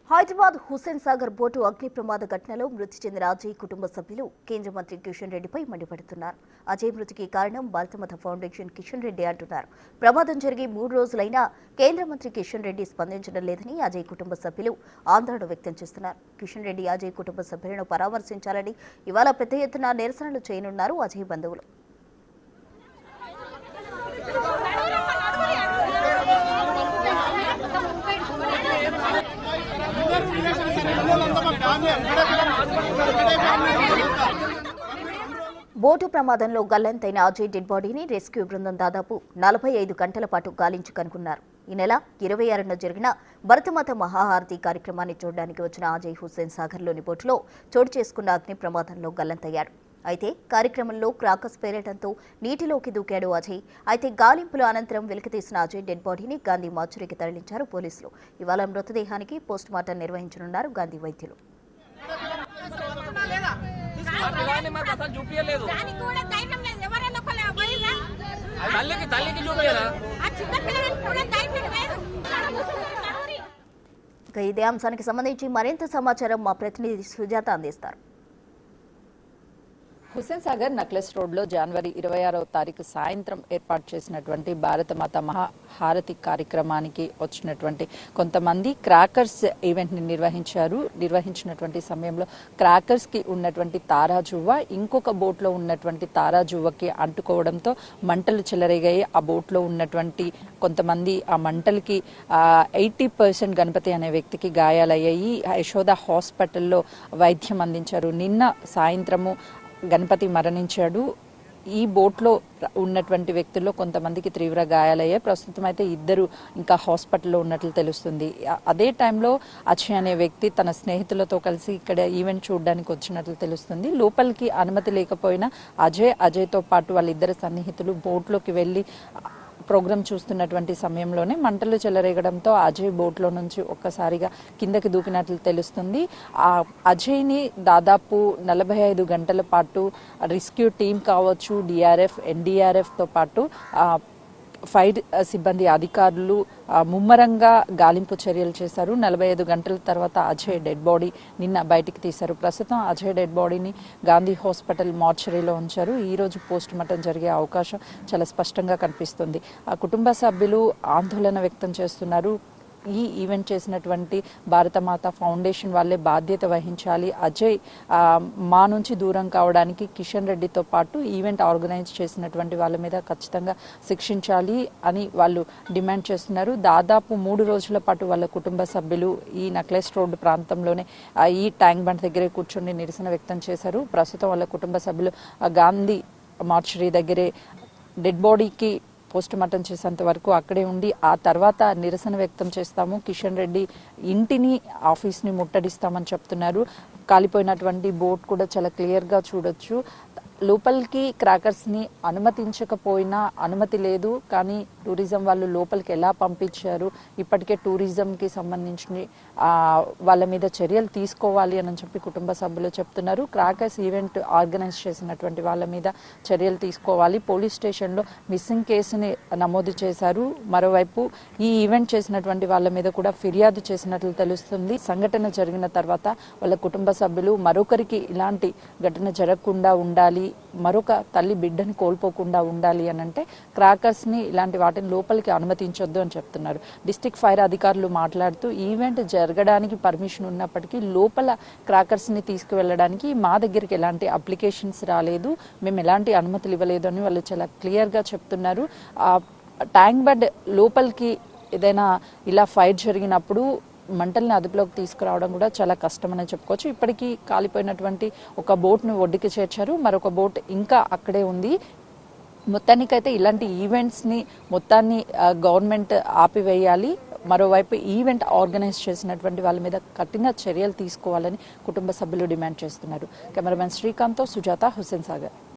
Hyderabad Hussain Sagar boat అగ్ని ప్రమాద ఘటనలో మృతి చెందిన అజయ్ కుటుంబ సభ్యులు కేంద్ర మంత్రి కిషన్ రెడ్డిపై మండిపడుతున్నారు. అజయ్ మృతికి కారణం భారతమాత ఫౌండేషన్ కిషన్ రెడ్డి అంటున్నారు. ప్రమాదం జరిగి 3 రోజులైనా కేంద్ర మంత్రి కిషన్ రెడ్డి స్పందించడం లేదని అజయ్ కుటుంబ సభ్యులు ఆందోళన వ్యక్తం చేస్తున్నారు. కిషన్ రెడ్డి అజయ్ కుటుంబ సభ్యులను పరామర్శించాలని ఇవాళ పెద్ద ఎత్తున నిరసనలు చేయనున్నారు అజయ్ బంధువులు. బోటు ప్రమాదంలో గల్లంతైన అజయ్ డెడ్ బాడీని రెస్క్యూ బృందం దాదాపు 45 గంటల పాటు గాలించి కనుగొన్నారు. ఈ నెల 26న జరిగిన భరతమాత మహాహారతి కార్యక్రమాన్ని చూడడానికి వచ్చిన అజయ్ హుస్సేన్ సాగర్లోని బోటులో చోటు చేసుకున్న అగ్ని ప్రమాదంలో గల్లంతయ్యాడు. అయితే కార్యక్రమంలో క్రాకర్స్ పేరటంతో నీటిలోకి దూకాడు అజయ్. అయితే గాలింపుల అనంతరం వెలికితీసిన అజయ్ డెడ్ బాడీని గాంధీ మార్చురీకి తరలించారు పోలీసులు. ఇవాళ మృతదేహానికి పోస్ట్ మార్టం నిర్వహించనున్నారు గాంధీ వైద్యులు. ఇదే అంశానికి సంబంధించి మరింత సమాచారం మా ప్రతినిధి సుజాత అందిస్తారు. హుస్సేన్ సాగర్ నక్లెస్ రోడ్లో జనవరి 26వ తారీఖు సాయంత్రం ఏర్పాటు చేసినటువంటి భారతమాత మహాహారతి కార్యక్రమానికి వచ్చినటువంటి కొంతమంది క్రాకర్స్ ఈవెంట్ని నిర్వహించినటువంటి సమయంలో క్రాకర్స్కి ఉన్నటువంటి తారాజువ్వ ఇంకొక బోట్లో ఉన్నటువంటి తారాజువ్వకి అంటుకోవడంతో మంటలు చెలరేగాయి. ఆ బోట్లో ఉన్నటువంటి కొంతమంది ఆ మంటలకి 80% గణపతి అనే వ్యక్తికి గాయాలయ్యాయి. యశోద హాస్పిటల్లో వైద్యం అందించారు. నిన్న సాయంత్రము గణపతి మరణించాడు. ఈ బోట్లో ఉన్నటువంటి వ్యక్తుల్లో కొంతమందికి తీవ్ర గాయాలయ్యాయి. ప్రస్తుతం అయితే 2 ఇంకా హాస్పిటల్లో ఉన్నట్లు తెలుస్తుంది. అదే టైంలో అజయ్ అనే వ్యక్తి తన స్నేహితులతో కలిసి ఇక్కడ ఈవెంట్ చూడడానికి వచ్చినట్లు తెలుస్తుంది. లోపలికి అనుమతి లేకపోయినా అజయ్తో పాటు వాళ్ళిద్దరు సన్నిహితులు బోట్లోకి వెళ్ళి ప్రోగ్రాం చూస్తున్నటువంటి సమయంలోనే మంటలు చెలరేగడంతో అజయ్ బోట్లో నుంచి ఒక్కసారిగా కిందకి దూకినట్లు తెలుస్తుంది. ఆ అజయ్ని దాదాపు 45 గంటల పాటు రెస్క్యూ టీం కావచ్చు, డిఆర్ఎఫ్, ఎన్డీఆర్ఎఫ్తో పాటు ఫైర్ సిబ్బంది అధికారులు ముమ్మరంగా గాలింపు చర్యలు చేశారు. 45 గంటల తర్వాత అజయ్ డెడ్ బాడీ నిన్న బయటికి తీశారు. ప్రస్తుతం అజయ్ డెడ్ బాడీని గాంధీ హాస్పిటల్ మార్చరీలో ఉంచారు. ఈరోజు పోస్ట్ మార్టం జరిగే అవకాశం చాలా స్పష్టంగా కనిపిస్తుంది. ఆ కుటుంబ సభ్యులు ఆందోళన వ్యక్తం చేస్తున్నారు. ఈ ఈవెంట్ చేసినటువంటి భారతమాత ఫౌండేషన్ వాళ్ళే బాధ్యత వహించాలి. అజయ్ మా నుంచి దూరం కావడానికి కిషన్ రెడ్డితో పాటు ఈవెంట్ ఆర్గనైజ్ చేసినటువంటి వాళ్ళ మీద ఖచ్చితంగా శిక్షించాలి అని వాళ్ళు డిమాండ్ చేస్తున్నారు. దాదాపు 3 రోజుల పాటు వాళ్ళ కుటుంబ సభ్యులు ఈ నక్లెస్ రోడ్డు ప్రాంతంలోనే ఈ ట్యాంక్ బండ్ దగ్గరే కూర్చొని నిరసన వ్యక్తం చేశారు. ప్రస్తుతం వాళ్ళ కుటుంబ సభ్యులు గాంధీ మార్చురీ దగ్గరే డెడ్ బాడీకి పోస్ట్ మార్టం చేసేంత వరకు అక్కడే ఉండి ఆ తర్వాత నిరసన వ్యక్తం చేస్తాము, కిషన్ రెడ్డి ఇంటిని ఆఫీస్ని ముట్టడిస్తామని చెప్తున్నారు. కాలిపోయినటువంటి బోట్ కూడా చాలా క్లియర్గా చూడొచ్చు. లోపలికి క్రాకర్స్ని అనుమతించకపోయినా అనుమతి లేదు, కానీ టూరిజం వాళ్ళు లోపలికి ఎలా పంపించారు, ఇప్పటికే టూరిజంకి సంబంధించి వాళ్ళ మీద చర్యలు తీసుకోవాలి అని చెప్పి కుటుంబ సభ్యులు చెప్తున్నారు. క్రాకర్స్ ఈవెంట్ ఆర్గనైజ్ చేసినటువంటి వాళ్ళ మీద చర్యలు తీసుకోవాలి. పోలీస్ స్టేషన్లో మిస్సింగ్ కేసుని నమోదు చేశారు. మరోవైపు ఈ ఈవెంట్ చేసినటువంటి వాళ్ళ మీద కూడా ఫిర్యాదు చేసినట్లు తెలుస్తుంది. సంఘటన జరిగిన తర్వాత వాళ్ళ కుటుంబ సభ్యులు మరొకరికి ఇలాంటి ఘటన జరగకుండా ఉండాలి, మరొక తల్లి బిడ్డని కోల్పోకుండా ఉండాలి అని అంటే క్రాకర్స్ని ఇలాంటి వాటిని లోపలికి అనుమతించొద్దు అని చెప్తున్నారు. డిస్ట్రిక్ట్ ఫైర్ అధికారులు మాట్లాడుతూ ఈవెంట్ జరగడానికి పర్మిషన్ ఉన్నప్పటికీ లోపల క్రాకర్స్ని తీసుకువెళ్ళడానికి మా దగ్గరికి ఎలాంటి అప్లికేషన్స్ రాలేదు, మేము ఎలాంటి అనుమతులు ఇవ్వలేదు అని వాళ్ళు చాలా క్లియర్గా చెప్తున్నారు. ట్యాంక్ బండ్ లోపలికి ఏదైనా ఇలా ఫైర్ జరిగినప్పుడు మంటల్ని అదుపులోకి తీసుకురావడం కూడా చాలా కష్టమని చెప్పుకోవచ్చు. ఇప్పటికీ కాలిపోయినటువంటి ఒక బోట్ను ఒడ్డుకి చేర్చారు, మరొక బోట్ ఇంకా అక్కడే ఉంది. మొత్తానికైతే ఇలాంటి ఈవెంట్స్ని మొత్తాన్ని గవర్నమెంట్ ఆపివేయాలి. మరోవైపు ఈవెంట్ ఆర్గనైజ్ చేసినటువంటి వాళ్ళ మీద కఠిన చర్యలు తీసుకోవాలని కుటుంబ సభ్యులు డిమాండ్ చేస్తున్నారు. కెమెరామెన్ శ్రీకాంత్తో సుజాత, హుస్సేన్ సాగర్.